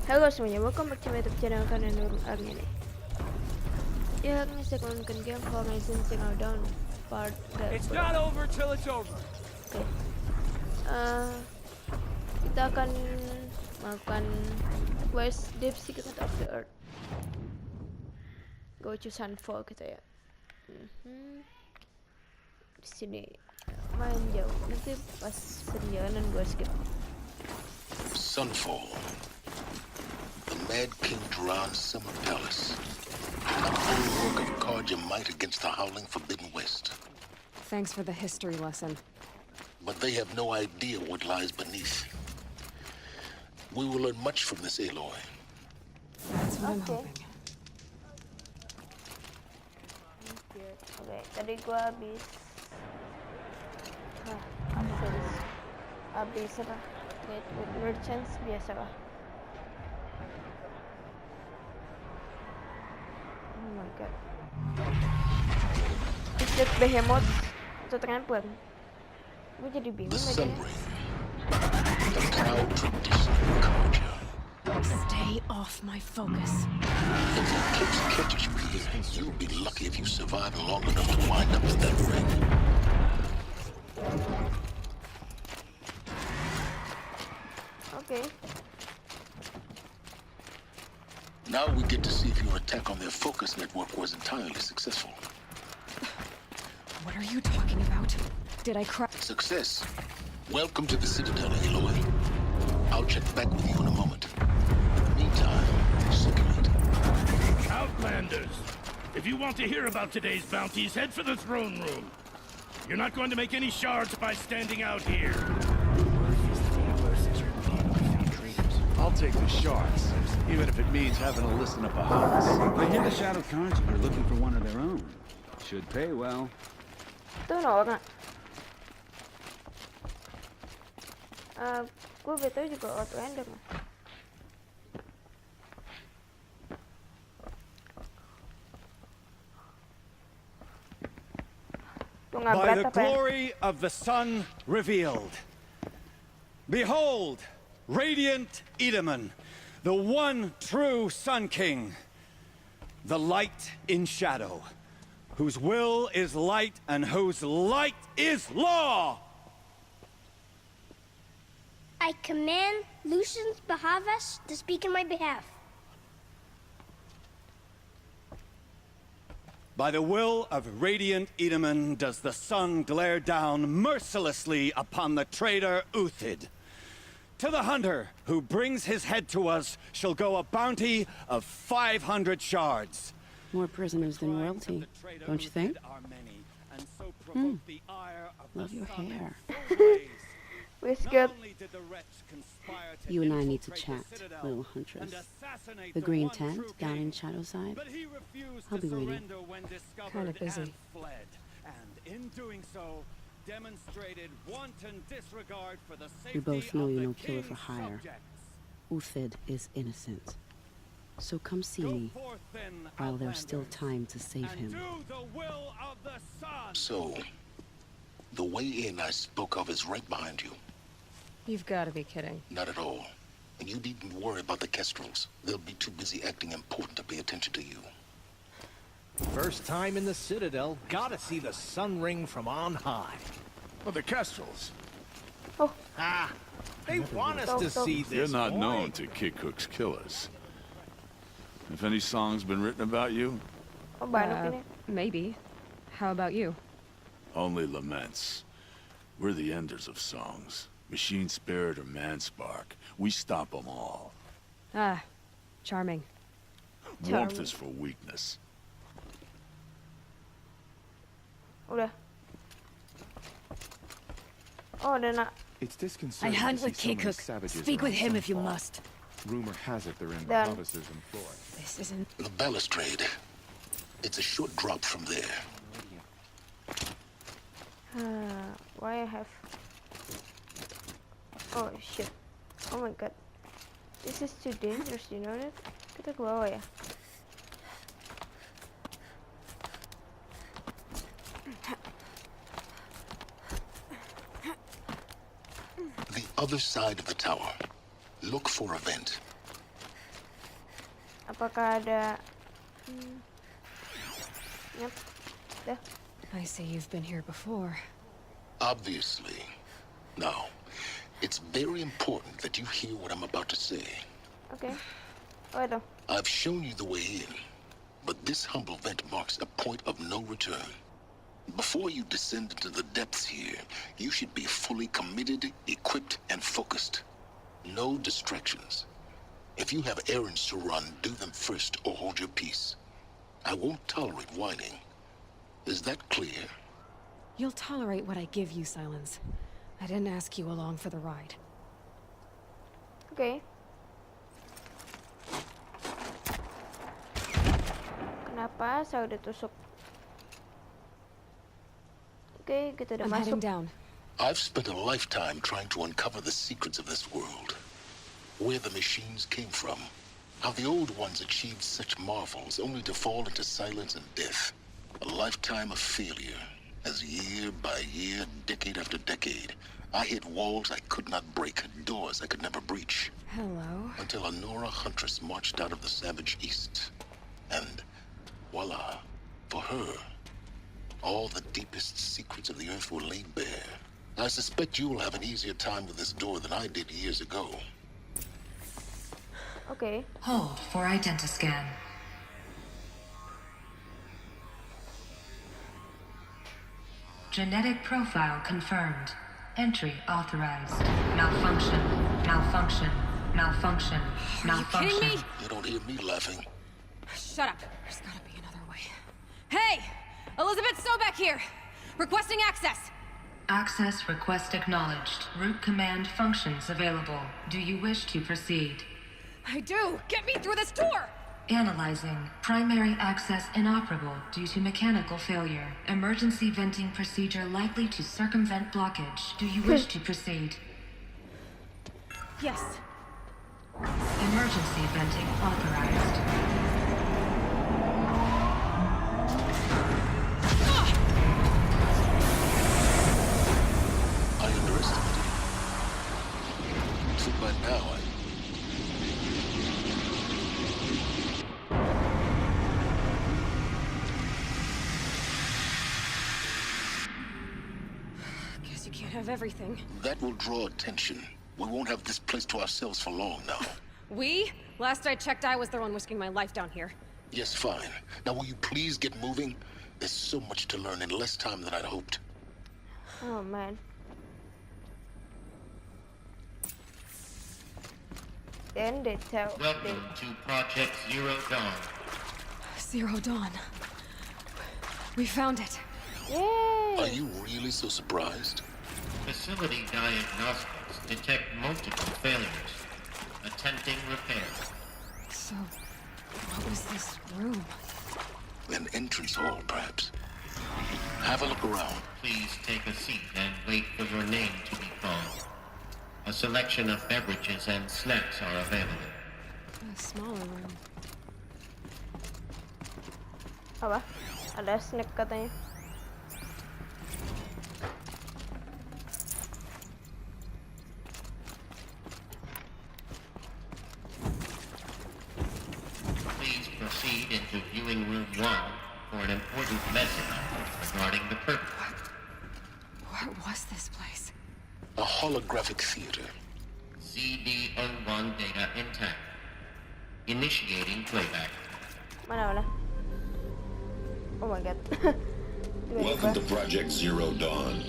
Halo semuanya, welcome back to my YouTube channel kalian Nurul Army nih. Ya, ini saya akan game Formation Single Down part It's not over till it's over. Oke. Kita akan melakukan quest Deep Secret of the Earth. Go to Sunfall kita ya. Di sini main jauh. Nanti pas perjalanan gue skip. Sunfall. The Mad King Duran's summer palace. A bulwark of guard your might against the howling Forbidden West. Thanks for the history lesson. But they have no idea what lies beneath. We will learn much from this Aloy. That's what I'm hoping. Oke, tadi gua habis apa? Trade with merchants biasa lah. Oh my god. Is that behemoth atau tramper? Gue jadi bingung. The Sun Ring. The proud traditional culture. Stay off my focus. If the kids catches you here, you'll be lucky if you survive long enough to wind up in that ring. Okay. Now we get to see if your attack on their focus network was entirely successful. What are you talking about? Did I cry? Success. Welcome to the Citadel, Aloy. I'll check back with you in a moment. Meantime, circulate. Outlanders, if you want to hear about today's bounties, head for the throne room. You're not going to make any shards by standing out here. I'll take the shards, even if it means having to listen up a house. I hear the Shadow Cards are looking for one of their own. Should pay well. Itu orang. Gue betul juga auto render mah. By the glory of the sun revealed. Behold, radiant Edaman, the one true Sun King, the light in shadow, whose will is light and whose light is law. I command Lucius Bahavas to speak in my behalf. By the will of radiant Edaman does the sun glare down mercilessly upon the traitor Uthid. To the hunter who brings his head to us shall go a bounty of 500 shards. More prisoners than royalty, don't you think? Love your hair. You and I need to chat, little huntress. The green tent down in Shadowside. I'll be waiting. Kind of busy. And in doing so, demonstrated wanton disregard for the safety We both know of you're the no killer king's for hire. subjects. Uthid is innocent. So come see me while there's still time to save him. So, the way in I spoke of is right behind you. You've got to be kidding. Not at all. And you needn't worry about the Kestrels. They'll be too busy acting important to pay attention to you. First time in the Citadel, gotta see the Sun Ring from on high. Well, the Kestrels. Oh. Ah, they want us to see this. You're not boy. known to Kikuk's killers. If any song's been written about you, Oh, banyak ini. Maybe. How about you? only laments. We're the enders of songs. Machine spirit or man spark. We stop them all. Ah, charming. Warmth is for weakness. Udah. Oh, udah nak. It's I disconcerting hunt to with see so many Kikuk. savages Speak with around him if you Sunfall. must. Rumor has it they're in Done. Bahavas' employ. This isn't... The balustrade. It's a short drop from there. Why I have... Oh shit. Oh my god. This is too dangerous, you know that? Kita ke bawah ya. The other side of the tower. Look for a vent. Apakah ada? Yep. Dah. I see you've been here before. Obviously. Now, it's very important that you hear what I'm about to say. Okay. Oh itu. I've shown you the way in, but this humble vent marks a point of no return. Before you descend into the depths here, you should be fully committed, equipped, and focused. No distractions. If you have errands to run, do them first or hold your peace. I won't tolerate whining. Is that clear? You'll tolerate what I give you, Silence. I didn't ask you along for the ride. Okay. Kenapa saya udah tusuk? Okay, kita udah I'm masuk. heading down. I've spent a lifetime trying to uncover the secrets of this world. Where the machines came from. How the old ones achieved such marvels only to fall into silence and death. A lifetime of failure. As year by year, decade after decade, I hit walls I could not break, doors I could never breach. Hello. Until a Nora huntress marched out of the savage east. And voila, for her, all the deepest secrets of the earth were laid bare. I suspect you will have an easier time with this door than I did years ago. Okay. Hold for identiscan. Genetic profile confirmed. Entry authorized. Malfunction. Malfunction. Malfunction. Malfunction. Are you kidding me? You don't hear me laughing. Shut up. There's gotta be another way. Hey! Elizabeth Sobek here! Requesting access! Access request acknowledged. Root command functions available. Do you wish to proceed? I do! Get me through this door! Analyzing. Primary access inoperable due to mechanical failure. Emergency venting procedure likely to circumvent blockage. Do you wish to proceed? Yes. Emergency venting authorized. I underestimated you. So by now, Guess you can't have everything. that will draw attention. We won't have this place to ourselves for long now. We? Last I checked, I was the one risking my life down here. Yes, fine. Now will you please get moving? There's so much to learn in less time than I'd hoped. Oh man. Then they tell. Welcome to Project Zero Dawn. Zero Dawn. We found it. Yay! Are you really so surprised? Facility diagnostics detect multiple failures. Attempting repair. So, what was this room? An entrance hall, perhaps. Have a look around. Please take a seat and wait for your name to be called. A selection of beverages and snacks are available. A smaller room. Apa? Ada snack katanya. Please proceed into viewing room 1 for an important message regarding the purpose. What was this place? A holographic theater. CD01 data intact. Initiating playback. Mana? Oh my god. Welcome to Project Zero Dawn.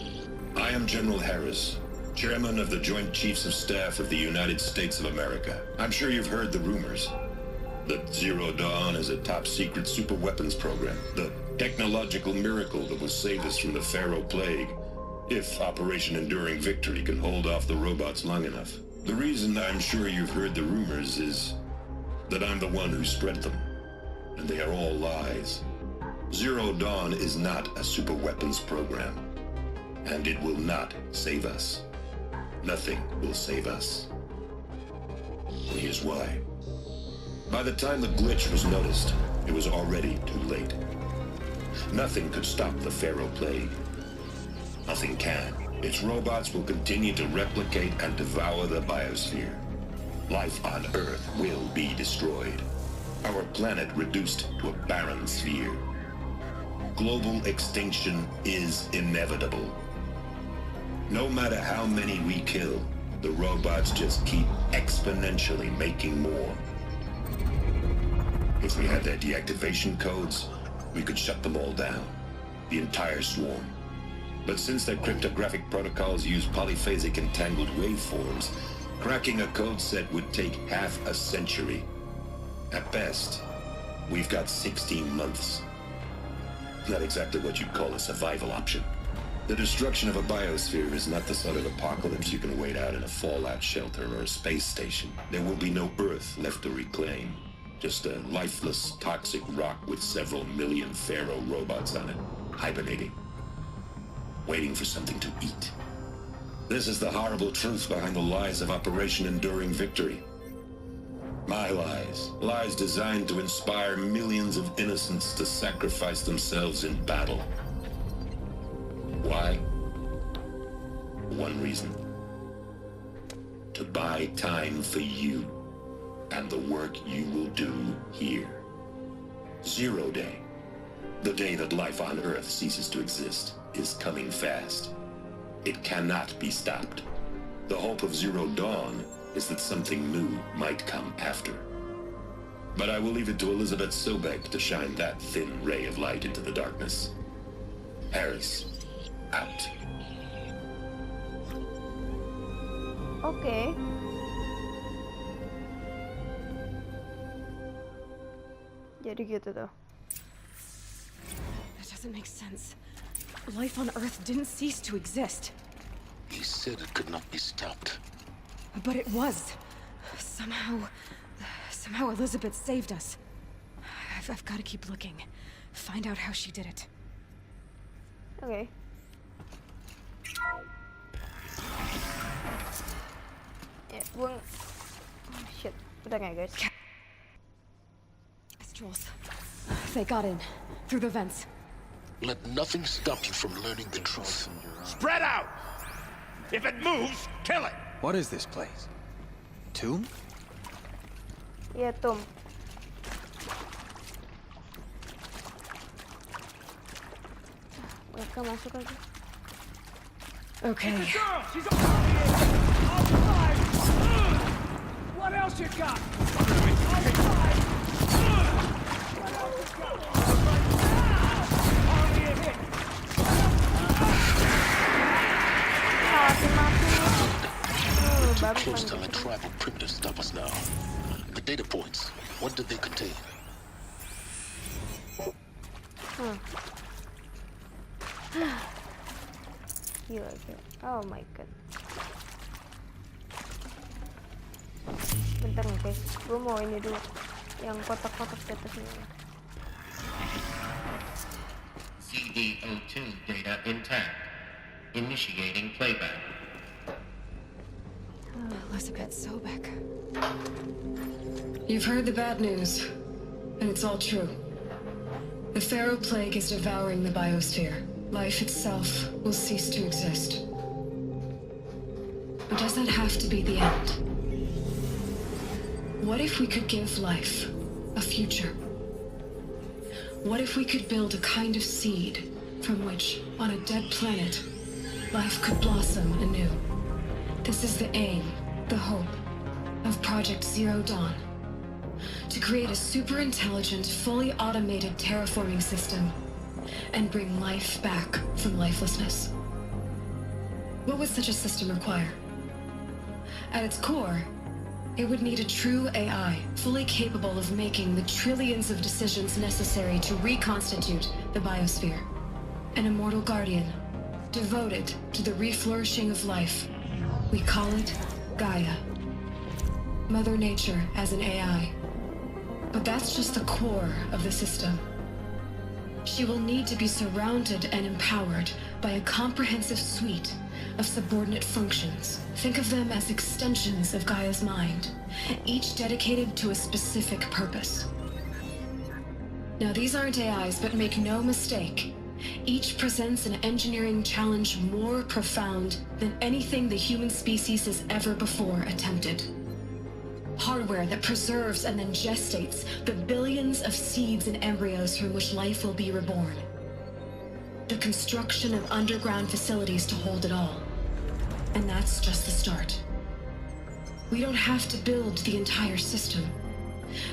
I am General Harris, Chairman of the Joint Chiefs of Staff of the United States of America. I'm sure you've heard the rumors that Zero Dawn is a top-secret superweapons program, the technological miracle that will save us from the Pharaoh Plague, if Operation Enduring Victory can hold off the robots long enough. The reason I'm sure you've heard the rumors is that I'm the one who spread them, and they are all lies. Zero Dawn is not a superweapons program, and it will not save us. Nothing will save us. And here's why. By the time the glitch was noticed, it was already too late. Nothing could stop the Pharaoh Plague. Nothing can. Its robots will continue to replicate and devour the biosphere. Life on Earth will be destroyed. Our planet reduced to a barren sphere. Global extinction is inevitable. No matter how many we kill, the robots just keep exponentially making more. If we had their deactivation codes, we could shut them all down. The entire swarm. But since their cryptographic protocols use polyphasic entangled waveforms, cracking a code set would take half a century. At best, we've got 16 months. Not exactly what you'd call a survival option. The destruction of a biosphere is not the sort of apocalypse you can wait out in a fallout shelter or a space station. There will be no Earth left to reclaim. Just a lifeless, toxic rock with several million Pharaoh robots on it, hibernating, waiting for something to eat. This is the horrible truth behind the lies of Operation Enduring Victory. My lies. Lies designed to inspire millions of innocents to sacrifice themselves in battle. Why? One reason. To buy time for you and the work you will do here. Zero Day, the day that life on Earth ceases to exist, is coming fast. It cannot be stopped. The hope of Zero Dawn is that something new might come after. But I will leave it to Elizabeth Sobek to shine that thin ray of light into the darkness. Harris, out. Okay. Jadi gitu tuh. That doesn't make sense. Life on Earth didn't cease to exist. He said it could not be stopped. But it was. Somehow Elizabeth saved us. I've got to keep looking. Find out how she did it. Okay. Ya, buang. Oh, shit. Udah nggak, guys? Jules. They got in. Through the vents. Let nothing stop you from learning the truth. Spread out! If it moves, kill it! What is this place? Tomb? Iya, Tom. Mereka masuk lagi. Okay. She's outside! What else you got? Outside! Close to let tribal primitives stop us now. The data points, what did they contain? Gila, gila. Oh my god. Bentar nih guys, gue mau ini dulu. Yang kotak-kotak di atasnya. CD02 data intact. Initiating playback. Elizabeth Sobek. You've heard the bad news, and it's all true. The Pharaoh Plague is devouring the biosphere. Life itself will cease to exist. But does that have to be the end? What if we could give life a future? What if we could build a kind of seed from which, on a dead planet, life could blossom anew? This is the aim, the hope, of Project Zero Dawn. To create a super-intelligent, fully automated terraforming system and bring life back from lifelessness. What would such a system require? At its core, it would need a true AI, fully capable of making the trillions of decisions necessary to reconstitute the biosphere. An immortal guardian, devoted to the reflourishing of life. We call it Gaia. Mother Nature as an AI. But that's just the core of the system. She will need to be surrounded and empowered by a comprehensive suite of subordinate functions. Think of them as extensions of Gaia's mind, each dedicated to a specific purpose. Now, these aren't AIs, but make no mistake, each presents an engineering challenge more profound than anything the human species has ever before attempted. Hardware that preserves and then gestates the billions of seeds and embryos from which life will be reborn. The construction of underground facilities to hold it all. And that's just the start. We don't have to build the entire system.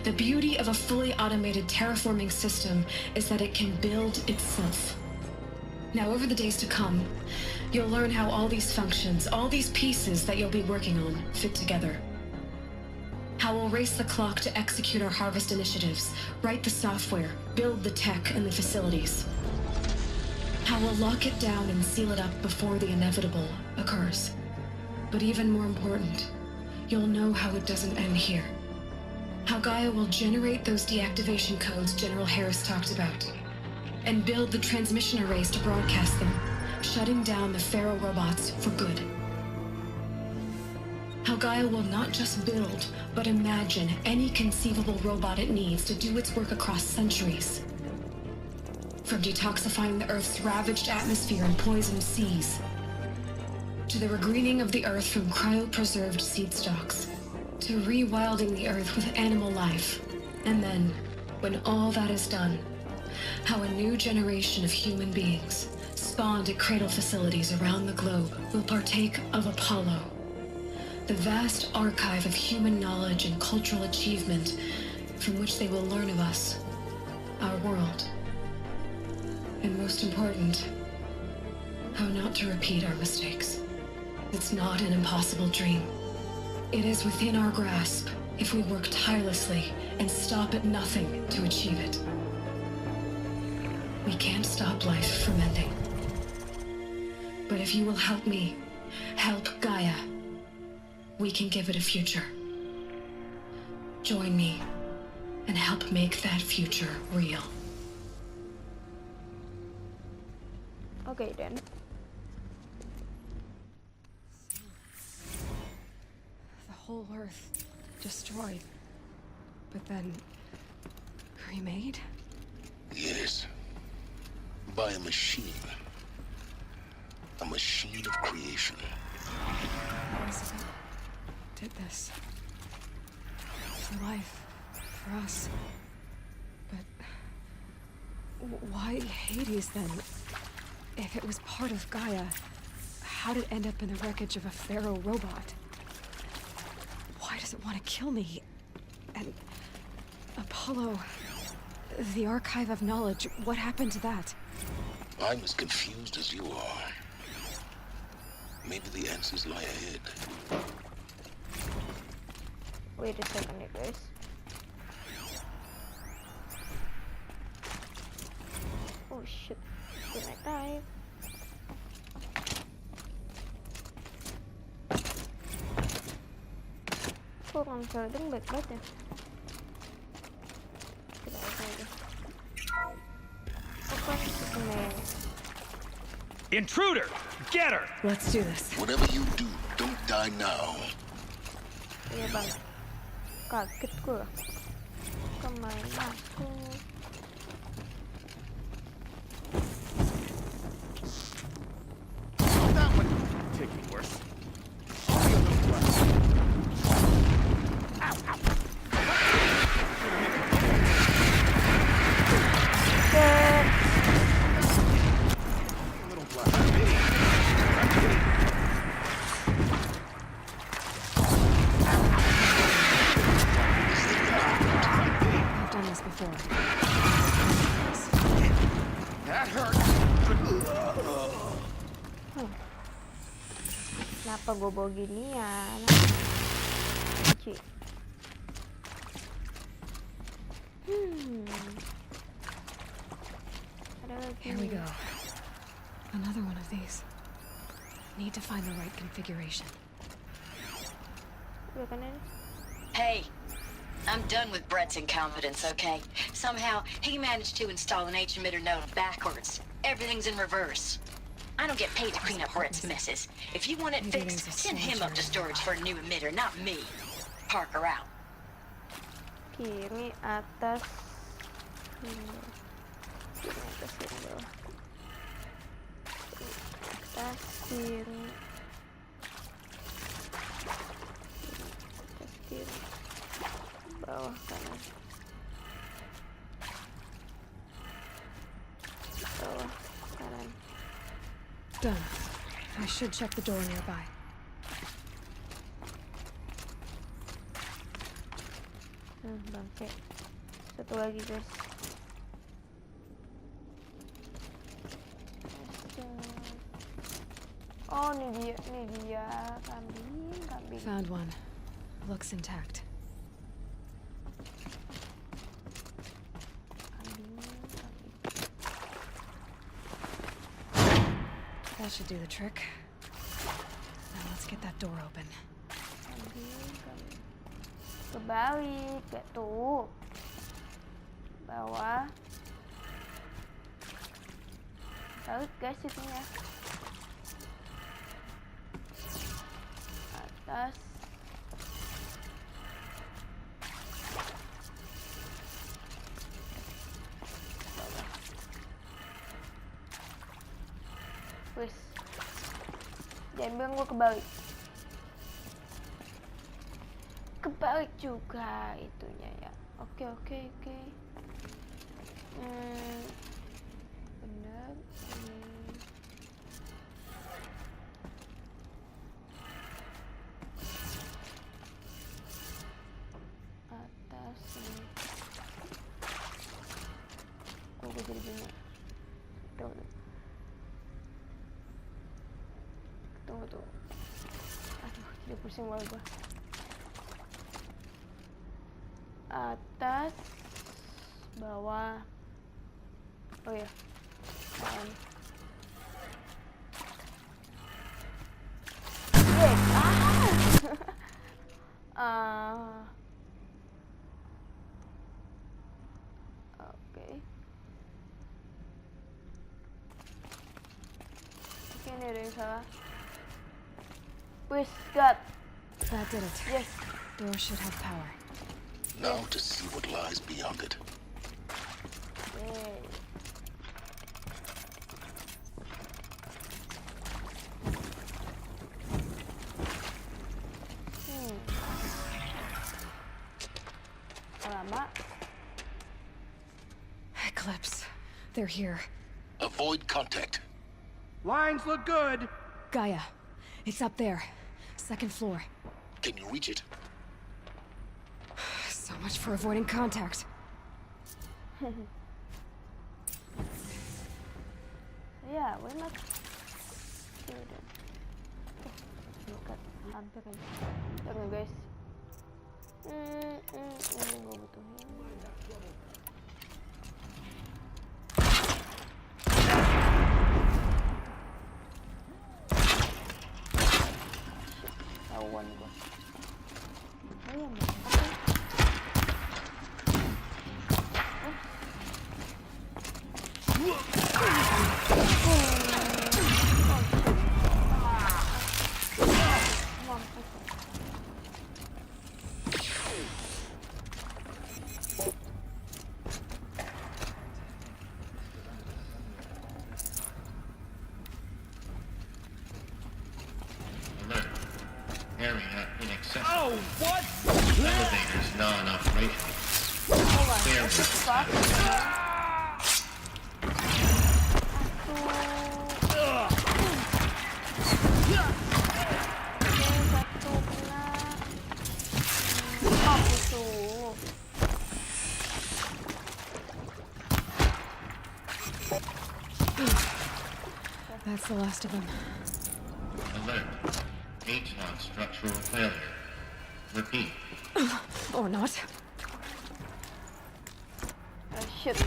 The beauty of a fully automated terraforming system is that it can build itself. Now, over the days to come, you'll learn how all these functions, all these pieces that you'll be working on, fit together. How we'll race the clock to execute our harvest initiatives, write the software, build the tech and the facilities. How we'll lock it down and seal it up before the inevitable occurs. But even more important, you'll know how it doesn't end here. How Gaia will generate those deactivation codes General Harris talked about, and build the transmission arrays to broadcast them, shutting down the Pharaoh robots for good. How Gaia will not just build, but imagine any conceivable robot it needs to do its work across centuries. From detoxifying the Earth's ravaged atmosphere and poisoned seas, to the regreening of the Earth from cryopreserved seed stocks, to rewilding the Earth with animal life. And then, when all that is done, how a new generation of human beings, spawned at cradle facilities around the globe, will partake of Apollo, the vast archive of human knowledge and cultural achievement from which they will learn of us, our world. And most important, how not to repeat our mistakes. It's not an impossible dream. It is within our grasp if we work tirelessly and stop at nothing to achieve it. We can't stop life from ending. But if you will help me, help Gaia, we can give it a future. Join me and help make that future real. Okay then. The whole Earth destroyed, but then remade? Yes. By a machine. A machine of creation. Elizabeth did this. For life. For us. But why Hades then? If it was part of Gaia, how did it end up in the wreckage of a Pharaoh robot? Why does it want to kill me? And Apollo, the archive of knowledge, what happened to that? I'm as confused as you are. Maybe the answers lie ahead. Wait a second, guys. Oh shit. Can I dive? Kok langsung dong baik banget ya? Kita aja. Open Superman. Intruder! Get her! Let's do this. Whatever you do, don't die now. Iya bang. Kaget gue. Kemain masuk. That one taking worse. Kenapa gue bawa ginian? Cik. Here we go. Another one of these. Need to find the right configuration. Hey, I'm done with Brett's incompetence, okay? Somehow, he managed to install an H-emitter node backwards. Everything's in reverse. I don't get paid to clean up Brett's messes. If you want it fixed, send him up to storage for a new emitter, not me. Parker out. Kiri, atas, window. Kiri, atas, window. Atas, kiri. Atas, kiri. Done. I should check the door nearby. Bangke. Satu lagi, guys. Oh, ini dia kambing. Found one. Looks intact. That should do the trick. Now let's get that door open. Kebalik, kayak tuh. Bawah. Balik guys itunya. Atas. Bawah. Wis. Jangan bilang gue kebalik. Kebalik juga itunya ya. Oke. Bener. Atas ini. Kok gue jadi bingung. Tunggu. Aduh, jadi pusing banget gue. Atas, bawah. Oh ya. Oke. Oke, ini ada yang salah. Wis, got. That did it. Yes. Door should have power. Now to see what lies beyond it. Yay. Lama. Eclipse. They're here. Avoid contact. Lines look good. Gaia. It's up there. Second floor. Can you reach it? So much for avoiding contact. Yeah, we're not sure then. Look at hampir aja. Tunggu guys. Ini gue butuhin. Tahuan gue. Ayo, Alert. Area inaccessible. Oh, what? Elevators non-operational. That's the last of them. Alert. H-lock structural failure. Repeat. Or not. Shit.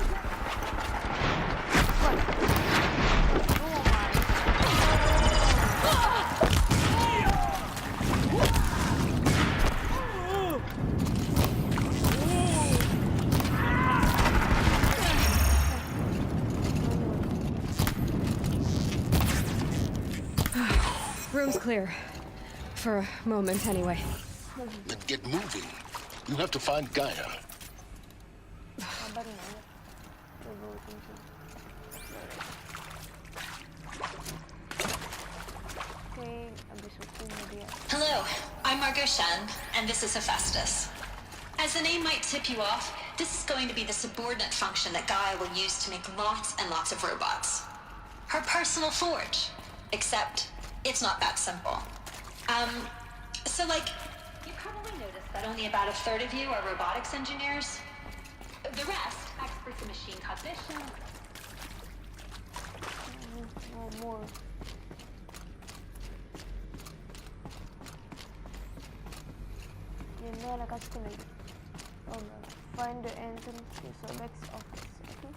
Room's clear. For a moment, anyway. Then get moving. You have to find Gaia. Hello, I'm Margot Shen, and this is Hephaestus. As the name might tip you off, this is going to be the subordinate function that Gaia will use to make lots and lots of robots. Her personal forge. Except, it's not that simple. So like, you probably noticed that only about a third of you are robotics engineers. The rest, experts in machine cognition. No more. You know, like estimate. Oh no. Find the entrance to Sobek's office. Okay.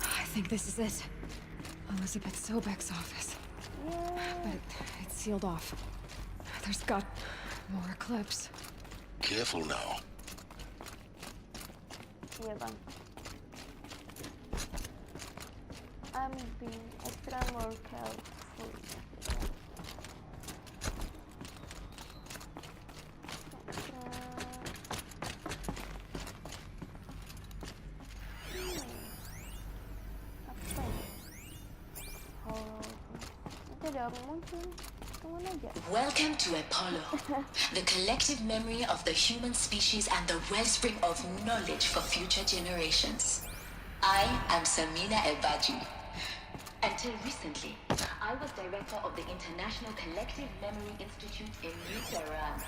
I think this is it. Elizabeth Sobek's office. But it's sealed off. There's got more clips. Careful now. Iya bang. I'm being extra more careful. Welcome to Apollo, the collective memory of the human species and the wellspring of knowledge for future generations. I am Samina Elbaji. Until recently, I was director of the International Collective Memory Institute in New Tehran.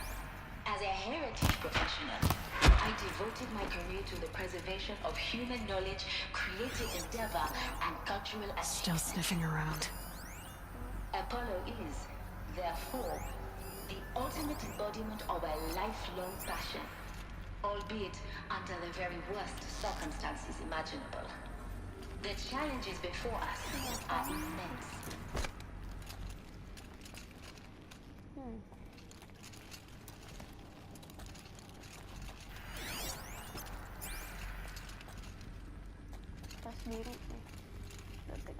As a heritage professional, I devoted my career to the preservation of human knowledge, creative endeavor, and cultural achievement. Still sniffing around. Apollo is, therefore, the ultimate embodiment of a lifelong passion, albeit under the very worst circumstances imaginable. The challenges before us are immense. Tas biru nih. Detik.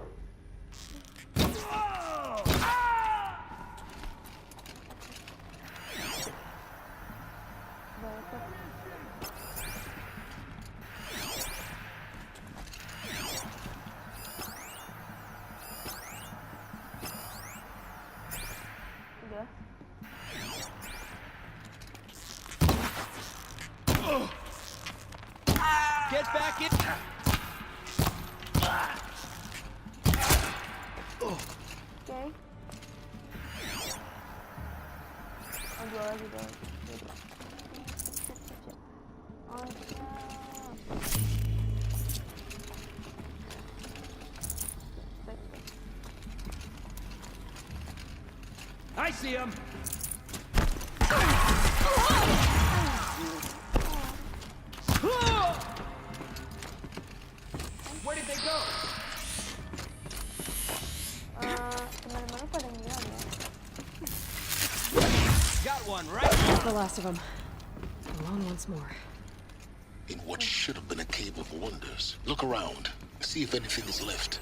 Udah. Get back in. Okay. Oh, dua lagi. Oh, I see him. Where did they go? Teman-temannya pada ngilang ya. Got one, right? The last of them. Alone once more. In what should have been a cave of wonders. Look around. See if anything is left.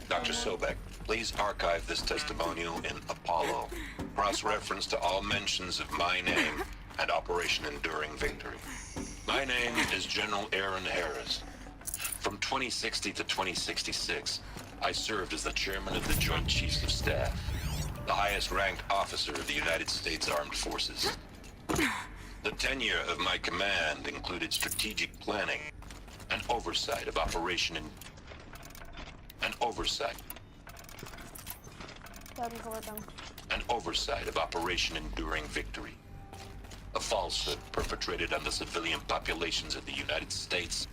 Dr. Sobek, please archive this testimonial in Apollo. Cross-reference to all mentions of my name and Operation Enduring Victory. My name is General Aaron Harris. From 2060 to 2066, I served as the chairman of the Joint Chiefs of Staff, the highest-ranked officer of the United States Armed Forces. The tenure of my command included strategic planning and oversight of Operation Enduring Victory. A falsehood perpetrated on the civilian populations of the United States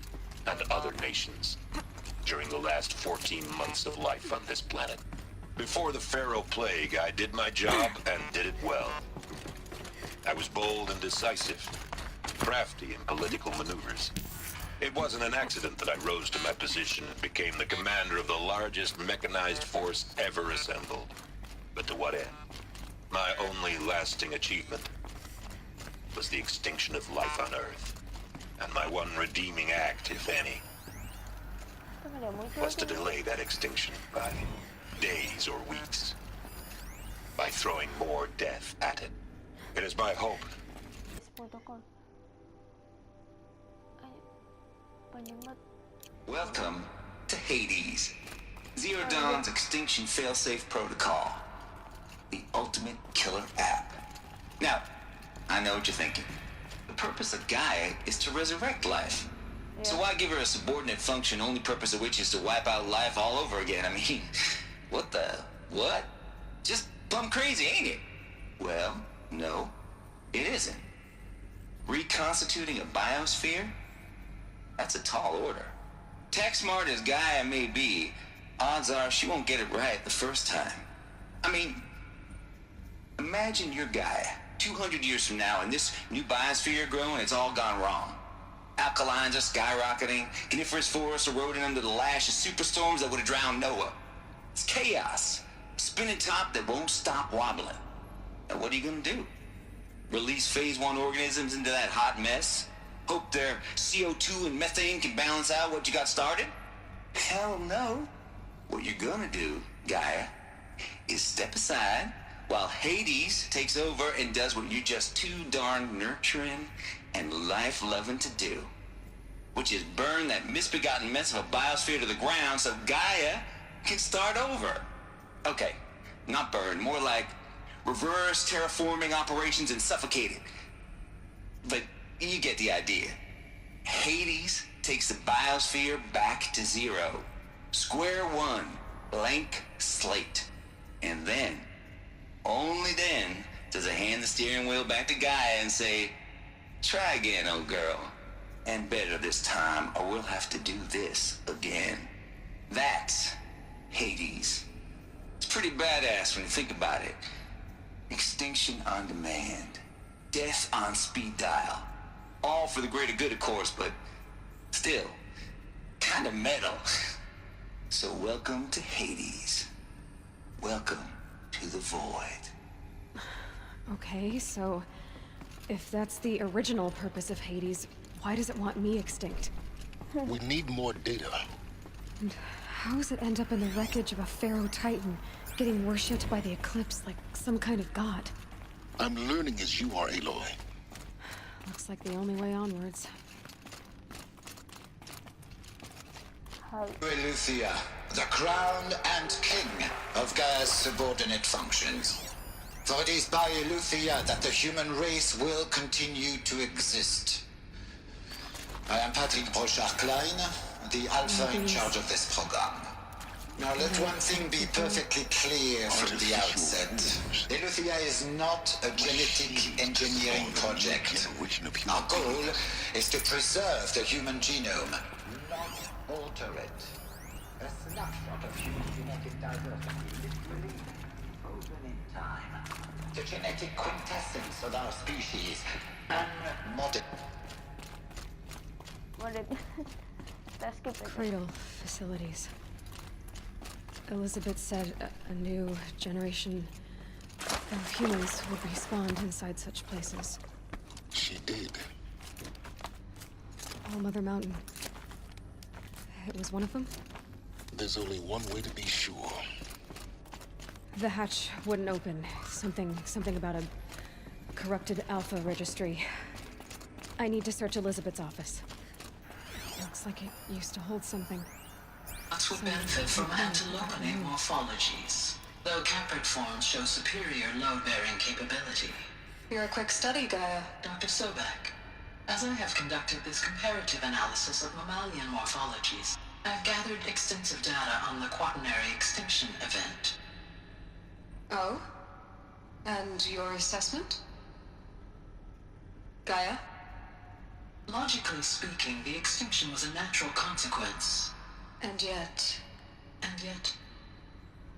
and other nations during the last 14 months of life on this planet. Before the Pharaoh Plague, I did my job and did it well. I was bold and decisive, crafty in political maneuvers. It wasn't an accident that I rose to my position and became the commander of the largest mechanized force ever assembled. But to what end? My only lasting achievement was the extinction of life on Earth. And my one redeeming act, if any, was to delay that extinction by days or weeks, by throwing more death at it. It is my hope. Welcome to Hades, Zero Dawn's Extinction Failsafe Protocol, the ultimate killer app. Now, I know what you're thinking. The purpose of Gaia is to resurrect life. So why give her a subordinate function, only purpose of which is to wipe out life all over again? I mean, what? Just plumb crazy, ain't it? Well, no, it isn't. Reconstituting a biosphere? That's a tall order. Tech smart as Gaia may be, odds are she won't get it right the first time. I mean, imagine you're Gaia, 200 years from now, and this new biosphere growing, it's all gone wrong. Alkalines are skyrocketing, coniferous forests eroding under the lash of superstorms that would have drowned Noah. It's chaos. Spinning top that won't stop wobbling. Now what are you gonna do? Release phase 1 organisms into that hot mess? Hope their CO2 and methane can balance out what you got started? Hell no. What you're gonna do, Gaia, is step aside while Hades takes over and does what you're just too darn nurturing and life-loving to do, which is burn that misbegotten mess of a biosphere to the ground so Gaia can start over. Okay, not burn, more like reverse terraforming operations and suffocate it. But you get the idea. Hades takes the biosphere back to zero. Square one, blank slate. And then, only then, does it hand the steering wheel back to Gaia and say, try again, old girl. And better this time, or we'll have to do this again. That's Hades. It's pretty badass when you think about it. Extinction on demand. Death on speed dial. All for the greater good, of course, but still, kind of metal. So welcome to Hades. Welcome to the void. Okay, so if that's the original purpose of Hades, why does it want me extinct? We need more data. And how does it end up in the wreckage of a Pharaoh Titan, getting worshipped by the Eclipse like some kind of god? I'm learning as you are, Aloy. Looks like the only way onwards. Eleuthia, the crown and king of Gaia's subordinate functions. For it is by Eleuthia that the human race will continue to exist. I am Patrick Brochard-Klein, the Alpha in charge of this program. Now let one thing be perfectly clear from the outset. Eleuthia is not a genetic engineering project. Our goal is to preserve the human genome, not alter it. A snapshot of human genetic diversity, literally frozen in time. The genetic quintessence of our species, unmodified. Cradle facilities. Elizabeth said a new generation of humans would respawn inside such places. She did. All Mother Mountain. It was one of them? There's only one way to be sure. The hatch wouldn't open. Something about a corrupted Alpha registry. I need to search Elizabeth's office. Looks like it used to hold something. Nuts will benefit from antilopinae morphologies, though caprid forms show superior load-bearing capability. You're a quick study, Gaia. Dr. Sobek. As I have conducted this comparative analysis of mammalian morphologies, I've gathered extensive data on the quaternary extinction event. Oh? And your assessment? Gaia? Logically speaking, the extinction was a natural consequence. And yet,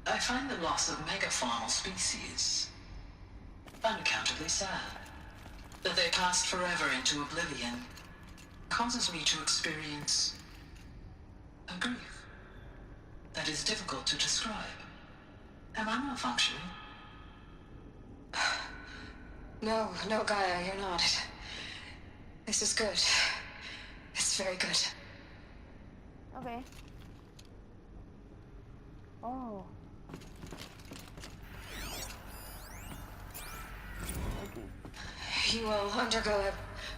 I find the loss of megafaunal species unaccountably sad. That they passed forever into oblivion causes me to experience a grief that is difficult to describe. Am I malfunctioning? No, Gaia, you're not. This is good. It's very good. Okay. Oh. You will undergo a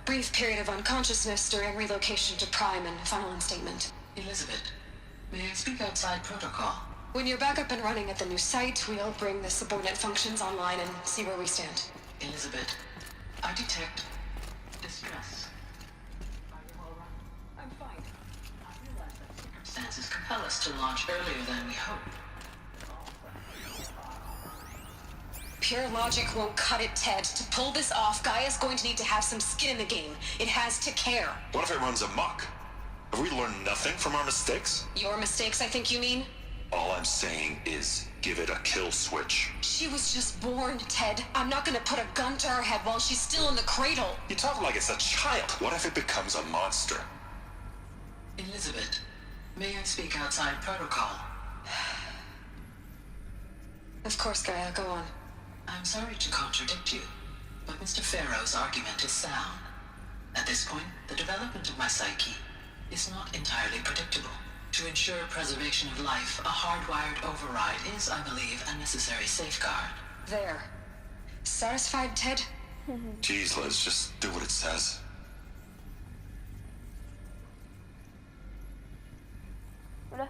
brief period of unconsciousness during relocation to Prime and final instatement. Elizabeth, may I speak outside protocol? When you're back up and running at the new site, we'll bring the subordinate functions online and see where we stand. Elizabeth, I detect distress. Are you all right? I'm fine. us to launch earlier than we hoped. Pure logic won't cut it, Ted. To pull this off, Gaia's going to need to have some skin in the game. It has to care. What if it runs amok? Have we learned nothing from our mistakes? Your mistakes, I think you mean? All I'm saying is, give it a kill switch. She was just born, Ted. I'm not gonna put a gun to her head while she's still in the cradle. You talk like it's a child. What if it becomes a monster? Elizabeth, may I speak outside protocol? Of course, Gaia, go on. I'm sorry to contradict you, but Mr. Farrow's argument is sound. At this point, the development of my psyche is not entirely predictable. To ensure preservation of life, a hardwired override is, I believe, a necessary safeguard. There. Satisfied, Ted? Jeez, Liz, just do what it says. Udah.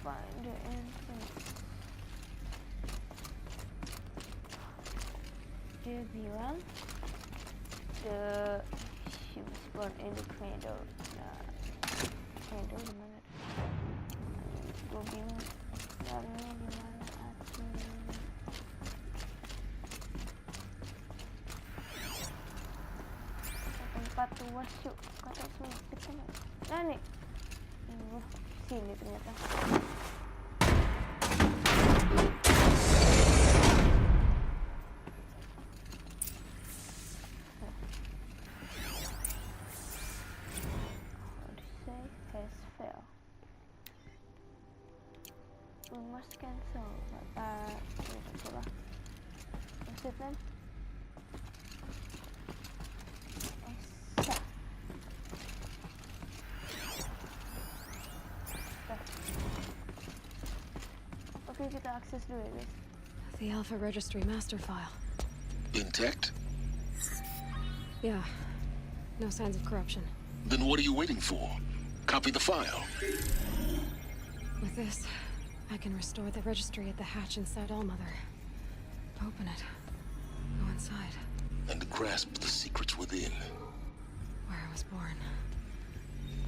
Find the entrance. Dia bilang she was born in the cradle. Nah, cradle di mana? Gue bingung. Dalamnya di mana aku? Tempat luas yuk. Kata sempit kan? Nah nih. Sini ternyata. We must cancel. Itulah. What's it then? Oke, kita akses dulu ya, guys. The Alpha Registry master file. Intact? Yeah. No signs of corruption. Then what are you waiting for? Copy the file. With this, I can restore the registry at the hatch inside Allmother. Open it. Go inside. And grasp the secrets within. Where I was born.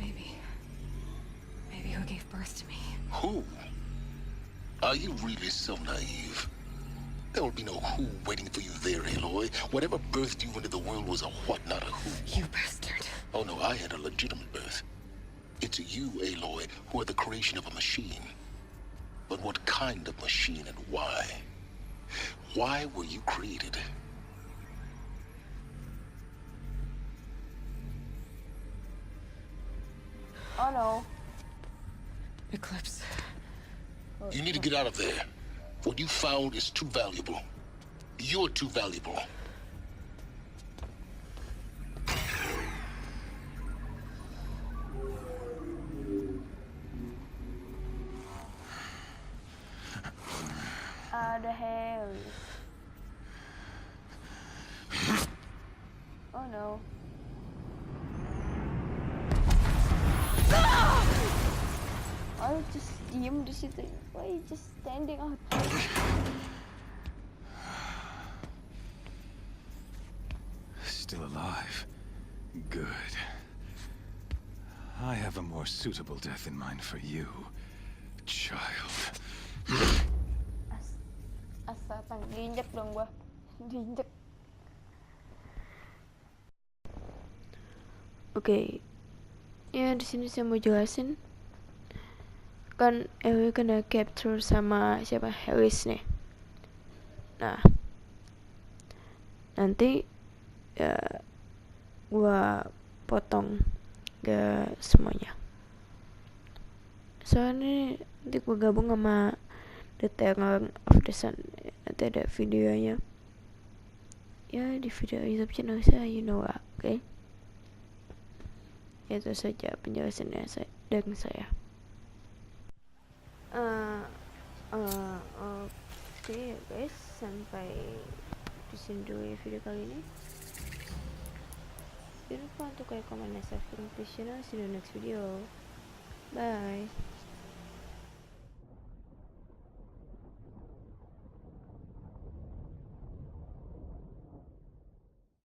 Maybe who gave birth to me. Who? Are you really so naive? There will be no who waiting for you there, Aloy. Whatever birthed you into the world was a what, not a who. You bastard. Oh no, I had a legitimate birth. It's you, Aloy, who are the creation of a machine. But what kind of machine and why? Why were you created? Oh no. Eclipse. You need to get out of there. What you found is too valuable. You're too valuable. The hell. Oh no. I just diem di situ. Why you just standing out? Still alive. Good. I have a more suitable death in mind for you, child. Asal diinjek dong gua. Diinjek. Oke. Ya di sini saya mau jelasin. Kan Ellie kena capture sama siapa? Harris nih. Nah. Nanti ya gua potong ke semuanya. Soalnya nanti gua gabung sama The Terror of the Sun. Nanti ada videonya. Ya di video YouTube channel saya, you know lah, oke? Itu saja penjelasannya dari saya. Oke guys, sampai di sini dulu ya video kali ini. Jangan lupa untuk like, comment, dan subscribe channel. See you in the next video.